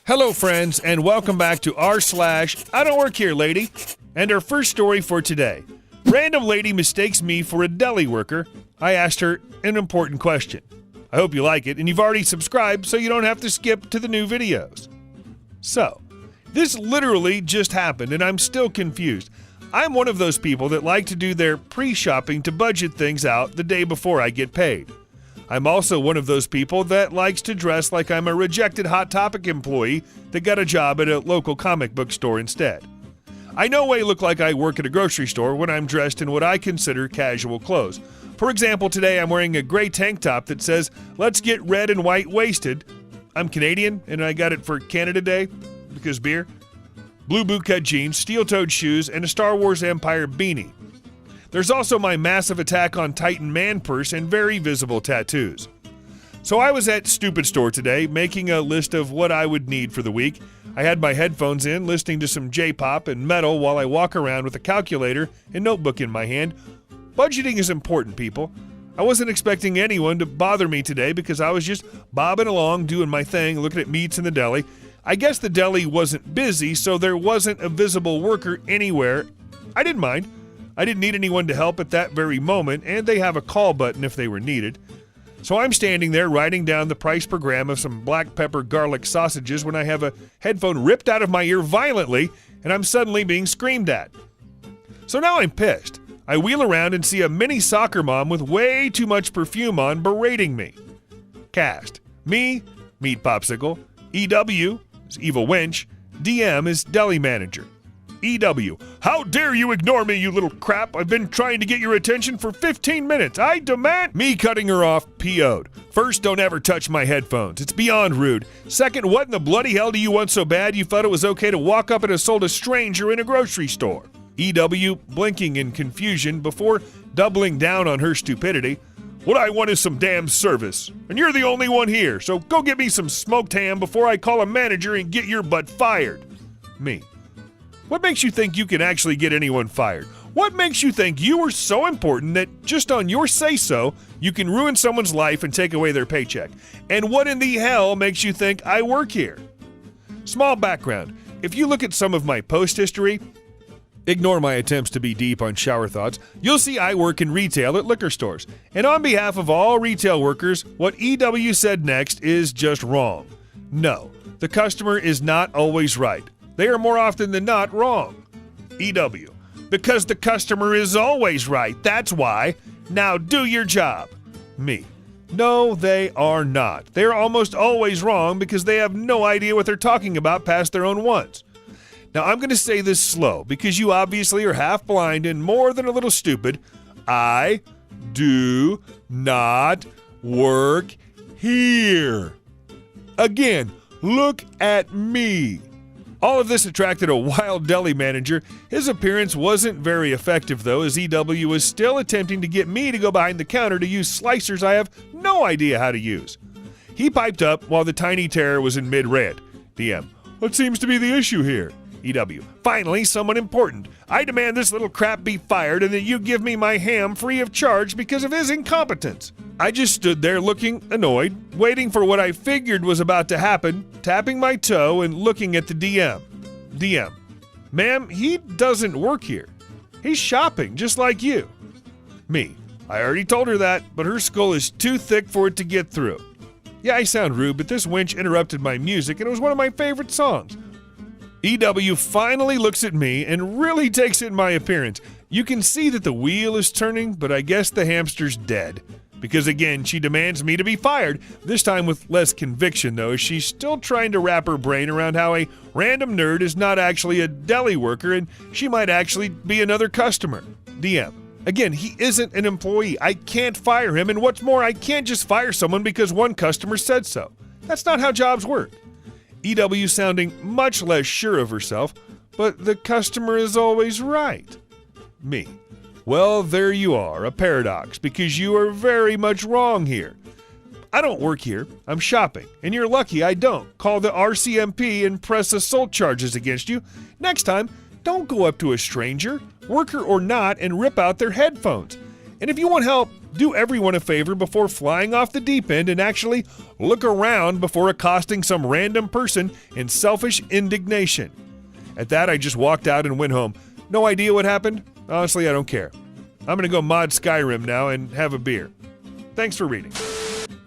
Hello friends, and welcome back to r/IDontWorkHereLady, and our first story for today. Random lady mistakes me for a deli worker. I asked her an important question. I hope you like it, and you've already subscribed so you don't have to skip to the new videos. So, this literally just happened, and I'm still confused. I'm one of those people that like to do their pre-shopping to budget things out the day before I get paid. I'm also one of those people that likes to dress like I'm a rejected Hot Topic employee that got a job at a local comic book store instead. I no way look like I work at a grocery store when I'm dressed in what I consider casual clothes. For example, today I'm wearing a gray tank top that says, "Let's get red and white wasted." I'm Canadian, and I got it for Canada Day, because beer. Blue bootcut jeans, steel-toed shoes, and a Star Wars Empire beanie. There's also my massive Attack on Titan man purse and very visible tattoos. So I was at Stupid Store today, making a list of what I would need for the week. I had my headphones in, listening to some J-pop and metal while I walk around with a calculator and notebook in my hand. Budgeting is important, people. I wasn't expecting anyone to bother me today because I was just bobbing along, doing my thing, looking at meats in the deli. I guess the deli wasn't busy, so there wasn't a visible worker anywhere. I didn't mind. I didn't need anyone to help at that very moment, and they have a call button if they were needed. So I'm standing there writing down the price per gram of some black pepper garlic sausages when I have a headphone ripped out of my ear violently, and I'm suddenly being screamed at. So now I'm pissed. I wheel around and see a mini soccer mom with way too much perfume on berating me. Cast: me, Meat Popsicle; EW is Evil Wench; DM is Deli Manager. EW: "How dare you ignore me, you little crap! I've been trying to get your attention for 15 minutes. I demand—" Me cutting her off, PO'd. "First, don't ever touch my headphones. It's beyond rude. Second, what in the bloody hell do you want so bad you thought it was okay to walk up and assault a stranger in a grocery store?" EW blinking in confusion before doubling down on her stupidity. "What I want is some damn service. And you're the only one here, so go get me some smoked ham before I call a manager and get your butt fired." Me: "What makes you think you can actually get anyone fired? What makes you think you are so important that just on your say-so, you can ruin someone's life and take away their paycheck? And what in the hell makes you think I work here?" Small background: if you look at some of my post history, ignore my attempts to be deep on shower thoughts, you'll see I work in retail at liquor stores. And on behalf of all retail workers, what EW said next is just wrong. No, the customer is not always right. They are more often than not wrong. EW: "Because the customer is always right, that's why. Now do your job." Me: "No, they are not. They are almost always wrong because they have no idea what they're talking about past their own wants." Now I'm going to say this slow because you obviously are half blind and more than a little stupid. I do not work here. Again, look at me. All of this attracted a wild deli manager. His appearance wasn't very effective, though, as EW was still attempting to get me to go behind the counter to use slicers I have no idea how to use. He piped up while the tiny terror was in mid-rant. DM: "What seems to be the issue here?" EW: "Finally, someone important. I demand this little crap be fired and that you give me my ham free of charge because of his incompetence." I just stood there looking annoyed, waiting for what I figured was about to happen, tapping my toe and looking at the DM. DM: "Ma'am, he doesn't work here. He's shopping, just like you." Me: "I already told her that, but her skull is too thick for it to get through." Yeah, I sound rude, but this wench interrupted my music and it was one of my favorite songs. EW finally looks at me and really takes in my appearance. You can see that the wheel is turning, but I guess the hamster's dead. Because again, she demands me to be fired, this time with less conviction though, as she's still trying to wrap her brain around how a random nerd is not actually a deli worker and she might actually be another customer. DM: "Again, he isn't an employee. I can't fire him, and what's more, I can't just fire someone because one customer said so. That's not how jobs work." EW sounding much less sure of herself: "But the customer is always right." Me: "Well, there you are, a paradox, because you are very much wrong here. I don't work here. I'm shopping, and you're lucky I don't. Call the RCMP and press assault charges against you. Next time, don't go up to a stranger, worker or not, and rip out their headphones. And if you want help, do everyone a favor before flying off the deep end and actually look around before accosting some random person in selfish indignation. At that, I just walked out and went home. No idea what happened. Honestly, I don't care. I'm going to go mod Skyrim now and have a beer. Thanks for reading.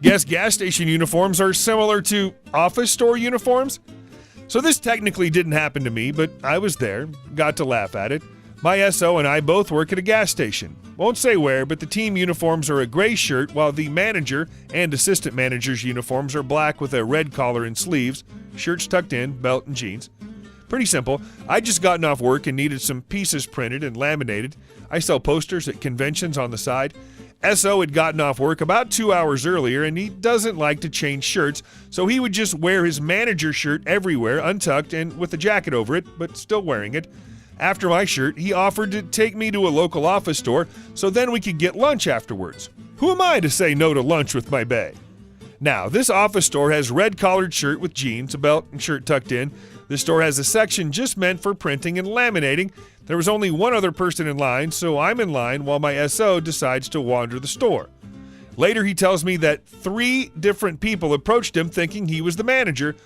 Guess gas station uniforms are similar to office store uniforms? So this technically didn't happen to me, but I was there, got to laugh at it. My SO and I both work at a gas station. Won't say where, but the team uniforms are a gray shirt, while the manager and assistant manager's uniforms are black with a red collar and sleeves, shirts tucked in, belt and jeans. Pretty simple. I just gotten off work and needed some pieces printed and laminated. I sell posters at conventions on the side. SO had gotten off work about 2 hours earlier, and he doesn't like to change shirts, so he would just wear his manager shirt everywhere, untucked and with a jacket over it, but still wearing it. After my shirt, he offered to take me to a local office store so then we could get lunch afterwards. Who am I to say no to lunch with my bae? Now, this office store has red-collared shirt with jeans, a belt and shirt tucked in. This store has a section just meant for printing and laminating. There was only one other person in line, so I'm in line while my SO decides to wander the store. Later, he tells me that 3 different people approached him thinking he was the manager.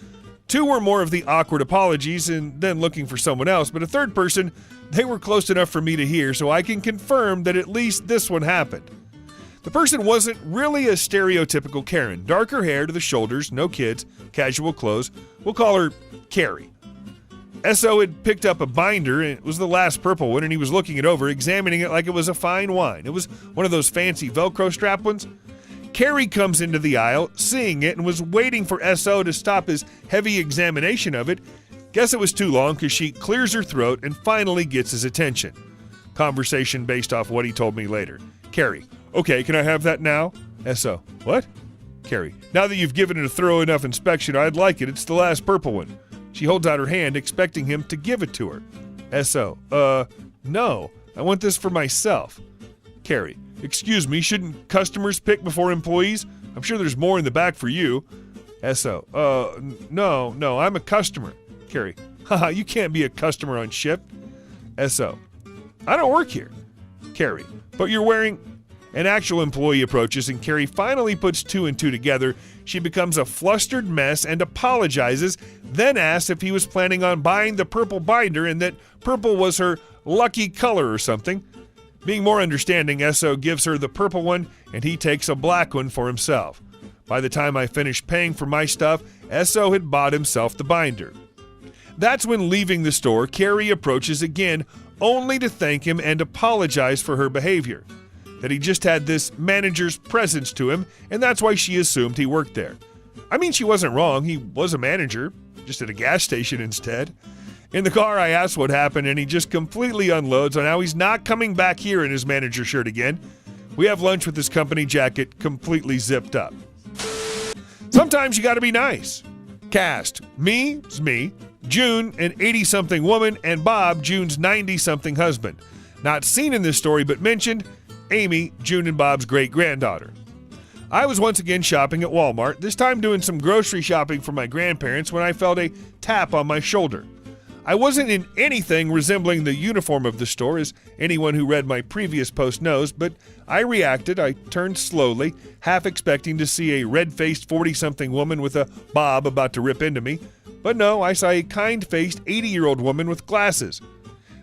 2 were more of the awkward apologies and then looking for someone else, but a third person, they were close enough for me to hear, so I can confirm that at least this one happened. The person wasn't really a stereotypical Karen. Darker hair to the shoulders, no kids, casual clothes. We'll call her Carrie. SO had picked up a binder, and it was the last purple one, and he was looking it over, examining it like it was a fine wine. It was one of those fancy Velcro strap ones. Carrie comes into the aisle, seeing it, and was waiting for SO to stop his heavy examination of it. Guess it was too long because she clears her throat and finally gets his attention. Conversation based off what he told me later. Carrie, okay, can I have that now? SO, what? Carrie, now that you've given it a thorough enough inspection, I'd like it. It's the last purple one. She holds out her hand, expecting him to give it to her. SO, no, I want this for myself. Carrie, excuse me, shouldn't customers pick before employees? I'm sure there's more in the back for you. SO, no, I'm a customer. Carrie, haha, you can't be a customer on shift. SO, I don't work here. Carrie, but you're wearing... An actual employee approaches, and Carrie finally puts 2 and 2 together. She becomes a flustered mess and apologizes, then asks if he was planning on buying the purple binder and that purple was her lucky color or something. Being more understanding, SO gives her the purple one, and he takes a black one for himself. By the time I finished paying for my stuff, SO had bought himself the binder. That's when, leaving the store, Carrie approaches again, only to thank him and apologize for her behavior. That he just had this manager's presence to him, and that's why she assumed he worked there. I mean, she wasn't wrong. He was a manager, just at a gas station instead. In the car, I asked what happened, and he just completely unloads on how he's not coming back here in his manager shirt again. We have lunch with his company jacket completely zipped up. Sometimes you gotta be nice. Cast, me, it's me, June, an 80-something woman, and Bob, June's 90-something husband. Not seen in this story, but mentioned, Amy, June and Bob's great-granddaughter. I was once again shopping at Walmart, this time doing some grocery shopping for my grandparents when I felt a tap on my shoulder. I wasn't in anything resembling the uniform of the store, as anyone who read my previous post knows, but I reacted. I turned slowly, half expecting to see a red-faced 40-something woman with a bob about to rip into me. But no, I saw a kind-faced 80-year-old woman with glasses.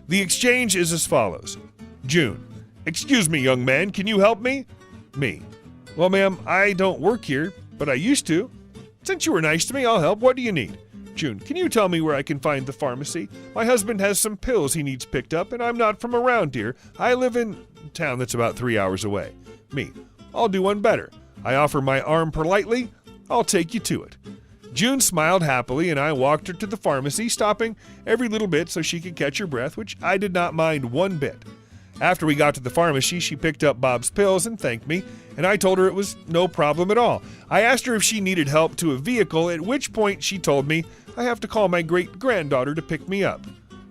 The exchange is as follows. June. Excuse me, young man, can you help me? Me. Well, ma'am, I don't work here, but I used to. Since you were nice to me, I'll help. What do you need? June, can you tell me where I can find the pharmacy? My husband has some pills he needs picked up, and I'm not from around here. I live in a town that's about 3 hours away. Me. I'll do one better. I offer my arm politely. I'll take you to it. June smiled happily, and I walked her to the pharmacy, stopping every little bit so she could catch her breath, which I did not mind one bit. After we got to the pharmacy, she picked up Bob's pills and thanked me, and I told her it was no problem at all. I asked her if she needed help to a vehicle, at which point she told me I have to call my great-granddaughter to pick me up.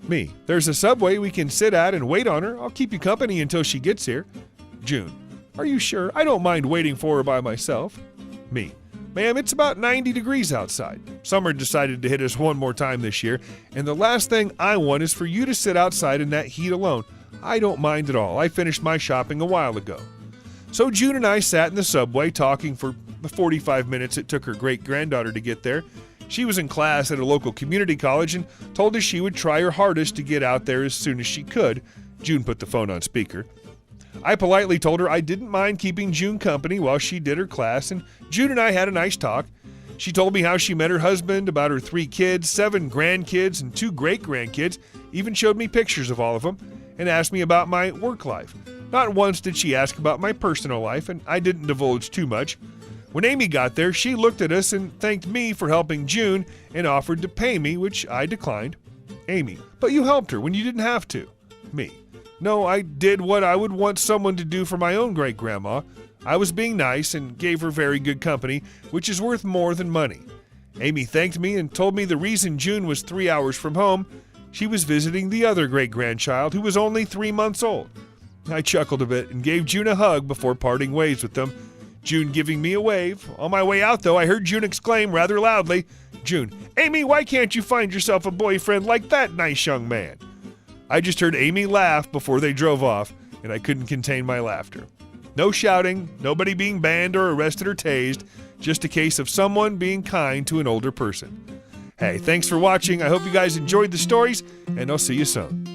Me. There's a subway we can sit at and wait on her. I'll keep you company until she gets here. June. Are you sure? I don't mind waiting for her by myself. Me. Ma'am, it's about 90 degrees outside. Summer decided to hit us one more time this year, and the last thing I want is for you to sit outside in that heat alone. I don't mind at all. I finished my shopping a while ago. So June and I sat in the subway talking for the 45 minutes it took her great-granddaughter to get there. She was in class at a local community college and told us she would try her hardest to get out there as soon as she could. June put the phone on speaker. I politely told her I didn't mind keeping June company while she did her class, and June and I had a nice talk. She told me how she met her husband, about her 3 kids, 7 grandkids, and 2 great-grandkids, even showed me pictures of all of them, and asked me about my work life. Not once did she ask about my personal life, and I didn't divulge too much. When Amy got there, she looked at us and thanked me for helping June and offered to pay me, which I declined. Amy: but you helped her when you didn't have to. Me: no, I did what I would want someone to do for my own great-grandma. I was being nice and gave her very good company, which is worth more than money. Amy thanked me and told me the reason June was 3 hours from home, she was visiting the other great-grandchild who was only 3 months old. I chuckled a bit and gave June a hug before parting ways with them. June giving me a wave. On my way out, though, I heard June exclaim rather loudly, June: Amy, why can't you find yourself a boyfriend like that nice young man? I just heard Amy laugh before they drove off, and I couldn't contain my laughter. No shouting, nobody being banned or arrested or tased, just a case of someone being kind to an older person. Hey, thanks for watching. I hope you guys enjoyed the stories, and I'll see you soon.